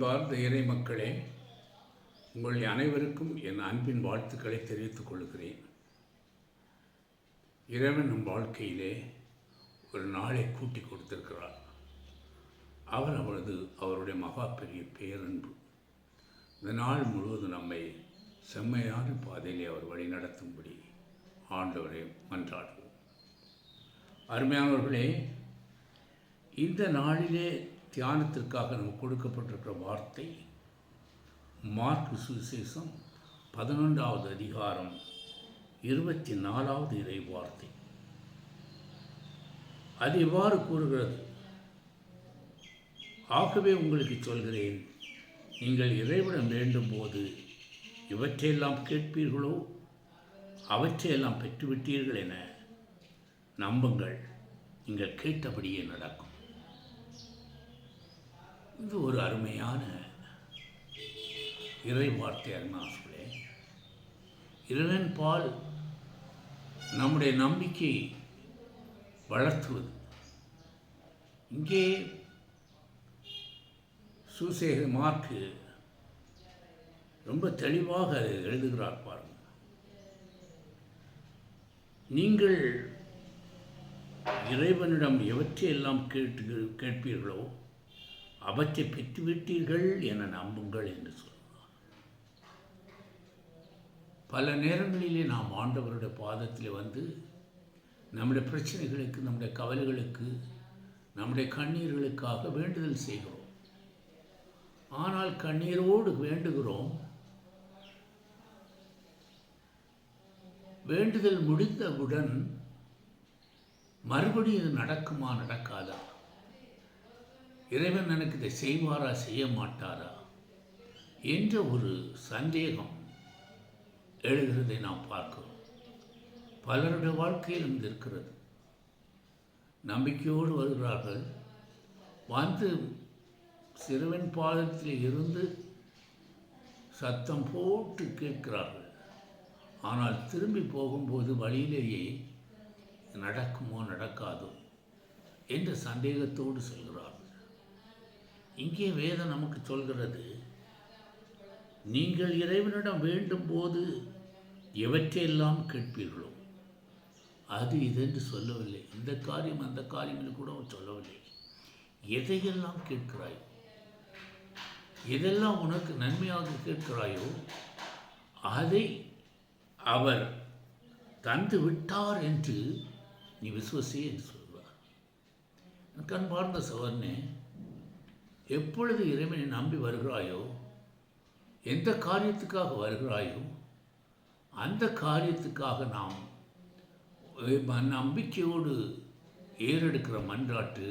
அன்பார்ந்த இறை மக்களே, உங்கள் அனைவருக்கும் என் அன்பின் வாழ்த்துக்களை தெரிவித்துக் கொள்கிறேன். இறைவன் நம் வாழ்க்கையிலே ஒரு நாளை கூட்டி கொடுத்திருக்கிறார். அவருடைய மகா பெரிய பேரன்பு இந்த நாள் முழுவதும் நம்மை செம்மையான பாதையிலே அவர் வழி நடத்தும்படி ஆண்டவரை மன்றாடுவோம். அருமையானவர்களே, இந்த நாளிலே தியானத்திற்காக நமக்கு கொடுக்கப்பட்டிருக்கிற வார்த்தை மார்க்கு சுவிசேஷம் 11வது அதிகாரம் 24வது இறை வார்த்தை. அது எவ்வாறு கூறுகிறது? ஆகவே உங்களுக்கு சொல்கிறேன், நீங்கள் இறைவனிடம் வேண்டும் போது இவற்றையெல்லாம் கேட்பீர்களோ அவற்றையெல்லாம் பெற்றுவிட்டீர்கள் என நம்புங்கள், நீங்கள் கேட்டபடியே நடக்கும். இது ஒரு அருமையான இறை வார்த்தை. அருமையானவர்களே, இறைவன் பால் நம்முடைய நம்பிக்கை வளர்த்துவது. இங்கே சுவிசேஷ மார்க்கு ரொம்ப தெளிவாக அதை எழுதுகிறார் பாருங்கள். நீங்கள் இறைவனிடம் எவற்றையெல்லாம் கேட்பீர்களோ அவற்றை பெற்றுவிட்டீர்கள் என நம்புங்கள் என்று சொல்கிறார். பல நேரங்களிலே நாம் ஆண்டவருடைய பாதத்தில் வந்து நம்முடைய பிரச்சனைகளுக்கு, நம்முடைய கவலைகளுக்கு, நம்முடைய கண்ணீர்களுக்காக வேண்டுதல் செய்கிறோம். ஆனால் கண்ணீரோடு வேண்டுகிறோம். வேண்டுதல் முடிந்தவுடன் மறுபடியும் இது நடக்குமா நடக்காதா? இறைவன் எனக்கு இதை செய்வாரா செய்ய மாட்டாரா என்ற ஒரு சந்தேகம் எழுகிறதை நாம் பார்க்கிறோம். பலருடைய வாழ்க்கையில் இது இருக்கிறது. நம்பிக்கையோடு வருகிறார்கள், வந்து சிறுவன் பாதத்தில் இருந்து சத்தம் போட்டு கேட்கிறார்கள். ஆனால் திரும்பி போகும்போது வழியிலேயே நடக்குமோ நடக்காதோ என்ற சந்தேகத்தோடு செல்கிறார்கள். இங்கே வேதம் நமக்கு சொல்கிறது, நீங்கள் இறைவனிடம் வேண்டும் போது எவற்றையெல்லாம் கேட்பீர்களோ, அது இதென்று சொல்லவில்லை. இந்த காரியம் அந்த காரியம் கூட சொல்லவில்லை. எதையெல்லாம் கேட்கிறாயோ, எதெல்லாம் உனக்கு நன்மையாக கேட்கிறாயோ அதை அவர் தந்து விட்டார் என்று நீ விசுவசி என்று சொல்வார். கண்பார்ந்த சகோதரனே, எப்பொழுது இறைவனை நம்பி வருகிறாயோ, எந்த காரியத்துக்காக வருகிறாயோ அந்த காரியத்துக்காக நாம் நம்பிக்கையோடு ஏறெடுக்கிற மன்றாட்டு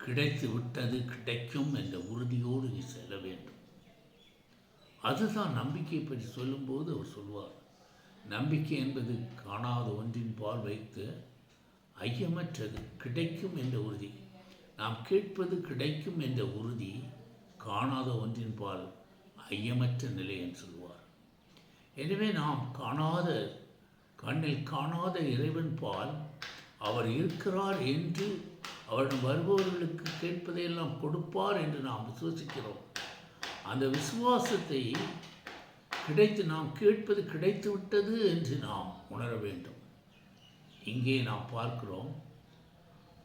கிடைத்து விட்டது, கிடைக்கும் என்ற உறுதியோடு நீ செல்ல வேண்டும். அதுதான் நம்பிக்கை பற்றி சொல்லும்போது அவர் சொல்வார், நம்பிக்கை என்பது காணாத ஒன்றின் பால் வைத்து ஐயமற்றது, கிடைக்கும் என்ற உறுதி. நாம் கேட்பது கிடைக்கும் என்ற உறுதி, காணாத ஒன்றின் பால் ஐயமற்ற நிலை என்று சொல்வார். எனவே நாம் கண்ணில் காணாத இறைவன் பால் அவர் இருக்கிறார் என்று, அவரிடம் வருபவர்களுக்கு கேட்பதையெல்லாம் கொடுப்பார் என்று நாம் விசுவசிக்கிறோம். அந்த விசுவாசத்தை நாம் கேட்பது கிடைத்து விட்டது என்று நாம் உணர வேண்டும். இங்கே நாம் பார்க்கிறோம்,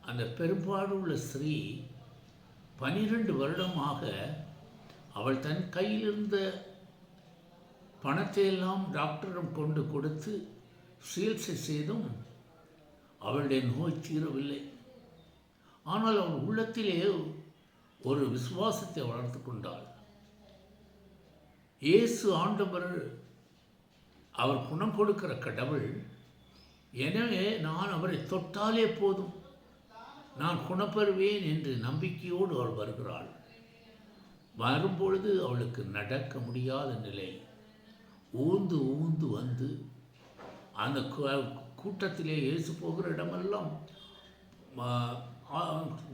அந்த பெரும்பாடு உள்ள ஸ்திரீ 12 வருடமாக அவள் தன் கையில் இருந்த பணத்தை எல்லாம் டாக்டரிடம் கொண்டு கொடுத்து சிகிச்சை செய்தும் அவளுடைய நோய் தீரவில்லை. ஆனால் அவள் உள்ளத்திலே ஒரு விசுவாசத்தை வளர்த்து கொண்டாள். இயேசு ஆண்டவர் அவர் குணம் கொடுக்கிற கடவுள். எனவே நான் அவரை தொட்டாலே போதும், நான் குணப்பெறுவேன் என்று நம்பிக்கையோடு அவள் வருகிறாள். வரும்பொழுது அவளுக்கு நடக்க முடியாத நிலை. ஊந்து வந்து அந்த கூட்டத்திலே இயேசு போகிற இடமெல்லாம்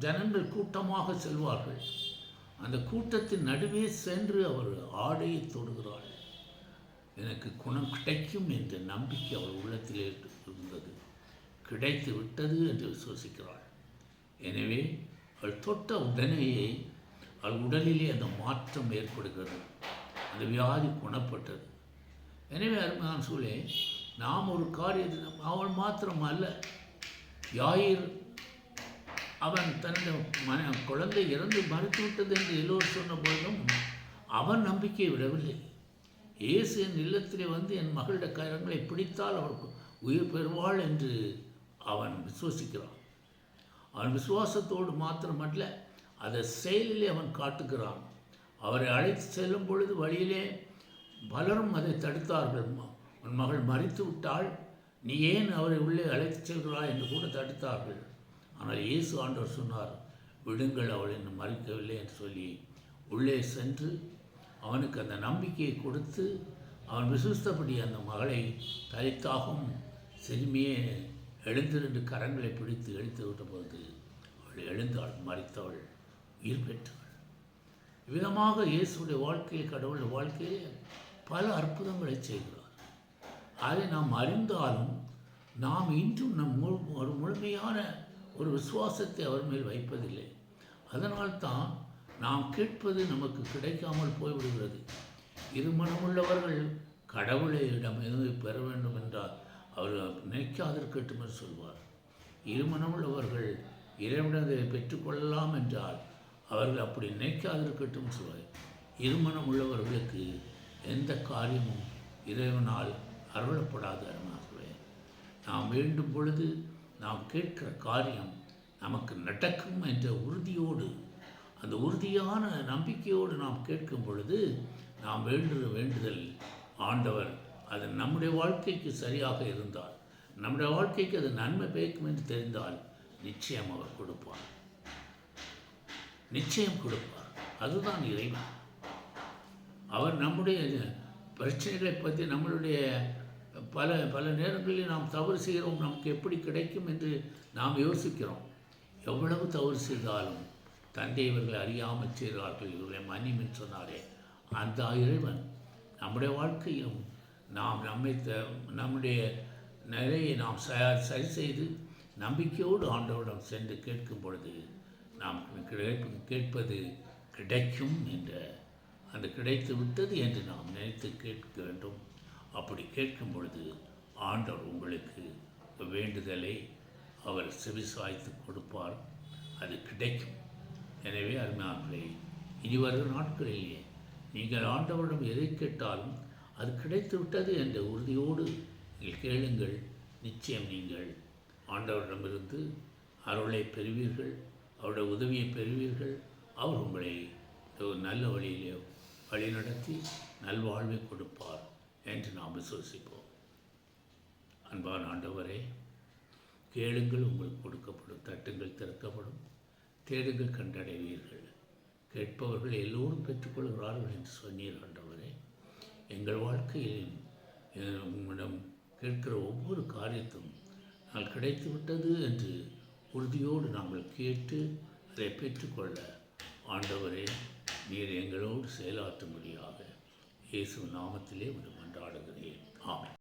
ஜனங்கள் கூட்டமாக செல்வார்கள். அந்த கூட்டத்தின் நடுவே சென்று அவர் ஆடையை தொடுகிறாள். எனக்கு குணம் கிடைக்கும் என்ற நம்பிக்கை அவள் உள்ளத்திலே இருந்தது. கிடைத்து விட்டது என்று விசுவசிக்கிறாள். எனவே அவள் தொட்ட உடனேயே அவள் உடலிலே அந்த மாற்றம் ஏற்படுகிறது. அந்த வியாதி குணப்பட்டது. எனவே அருமையான சூழலே நாம் ஒரு காரியத்தை அவள் மாத்திரம் அல்ல, யாயிர் அவன் தன்னுடைய குழந்தை இறந்து மறுத்துவிட்டது என்று எல்லோரும் சொன்ன பொழுதும் அவன் நம்பிக்கையை விடவில்லை. இயேசு என் இல்லத்திலே வந்து என் மகளுடைய கரங்களை பிடித்தால் அவளுக்கு உயிர் பெறுவாள் என்று அவன் விசுவசிக்கிறான். அவன் விசுவாசத்தோடு மாத்திரமல்ல, அதை செயலிலே அவன் காட்டுகிறான். அவரை அழைத்து செல்லும் பொழுது வழியிலே பலரும் அதை தடுத்தார்கள். உன் மகள் மரித்து விட்டாள், நீ ஏன் அவரை உள்ளே அழைத்து செல்கிறாய் என்று கூட தடுத்தார்கள். ஆனால் இயேசு ஆண்டவர் சொன்னார், விடுங்கள், அவள் இன்னும் மறிக்கவில்லை என்று சொல்லி உள்ளே சென்று அவனுக்கு அந்த நம்பிக்கையை கொடுத்து அவன் விசுவாசப்படி அந்த மகளை தரித்தாகவும் சிறுமியே எழுந்திருந்து கரங்களை பிடித்து எழுத்து விட்டபோது அவள் எழுந்தாள், மறித்தவள், உயிர் பெற்றவள். இவ்விதமாக இயேசுடைய வாழ்க்கையில், கடவுளுடைய வாழ்க்கையில் பல அற்புதங்களை செய்கிறார். அதை நாம் அறிந்தாலும் நாம் இன்றும் ஒரு முழுமையான ஒரு விசுவாசத்தை அவர் மேல் வைப்பதில்லை. அதனால்தான் நாம் கேட்பது நமக்கு கிடைக்காமல் போய்விடுகிறது. இருமனமுள்ளவர்கள் கடவுளையிடம் எதுவும் பெற வேண்டும் என்றால் அவர் நினைக்காதிருக்கட்டும் என்று சொல்வார். இருமனமுள்ளவர்கள் இறைவனதை பெற்றுக்கொள்ளலாம் என்றால் அவர்கள் அப்படி நினைக்காதிருக்கட்டும் சொல்வார். இருமனம் உள்ளவர்களுக்கு எந்த காரியமும் இறைவனால் அருளப்படாது. நாம் வேண்டும் பொழுது நாம் கேட்கிற காரியம் நமக்கு நடக்கும் என்ற உறுதியோடு, அந்த உறுதியான நம்பிக்கையோடு நாம் கேட்கும் பொழுது நாம் வேண்டுகிற வேண்டுதல் ஆண்டவர் அது நம்முடைய வாழ்க்கைக்கு சரியாக இருந்தால், நம்முடைய வாழ்க்கைக்கு அது நன்மை பயக்கும் என்று தெரிந்தால் நிச்சயம் அவர் கொடுப்பார், நிச்சயம் கொடுப்பார். அதுதான் இறைவன். அவர் நம்முடைய பிரச்சனைகளை பற்றி, நம்மளுடைய பல நேரங்களில் நாம் தவறு செய்கிறோம், நமக்கு எப்படி கிடைக்கும் என்று நாம் யோசிக்கிறோம். எவ்வளவு தவறு செய்தாலும் தந்தை இவர்கள் அறியாமல் செய்கிறார்கள், இவர்களை மன்னியும் என்று சொன்னாரே, அந்த இறைவன் நம்முடைய வாழ்க்கையும் நாம் நம்முடைய நிலையை நாம் சரி செய்து நம்பிக்கையோடு ஆண்டவரிடம் சென்று கேட்கும் பொழுது நாம் கேட்பது கிடைக்கும் என்ற அந்த கிடைத்து விட்டது என்று நாம் நினைத்து கேட்க வேண்டும். அப்படி கேட்கும் பொழுது ஆண்டவர் உங்களுக்கு வேண்டுதலை அவர் செவிசாய்த்து கொடுப்பார், அது கிடைக்கும். எனவே அருமையானவர்களே, இனி வரும் நாட்களிலே நீங்கள் ஆண்டவரிடம் எதை கேட்டாலும் அது கிடைத்து விட்டது என்ற உறுதியோடு நீங்கள் கேளுங்கள். நிச்சயம் நீங்கள் ஆண்டவரிடமிருந்து அருளை பெறுவீர்கள், அவருடைய உதவியை பெறுவீர்கள். அவர் உங்களை நல்ல வழியிலே வழிநடத்தி நல்வாழ்வை கொடுப்பார் என்று நாம் விசுவசிப்போம். அன்பான ஆண்டவரே, கேளுங்கள் உங்களுக்கு கொடுக்கப்படும், தட்டுங்கள் திறக்கப்படும், தேடுங்கள் கண்டடைவீர்கள், கேட்பவர்கள் எல்லோரும் பெற்றுக்கொள்கிறார்கள் என்று சொன்னீர். ஆண்டவரே, எங்கள் வாழ்க்கையில் உங்களிடம் கேட்கிற ஒவ்வொரு காரியத்தும் நாங்கள் கிடைத்து விட்டது என்று உறுதியோடு நாங்கள் கேட்டு அதை பெற்றுக்கொள்ள ஆண்டவரே நீர் எங்களோடு செயலாற்றும்படியாக இயேசு நாமத்திலே மன்றாடுகிறேன். ஆமென்.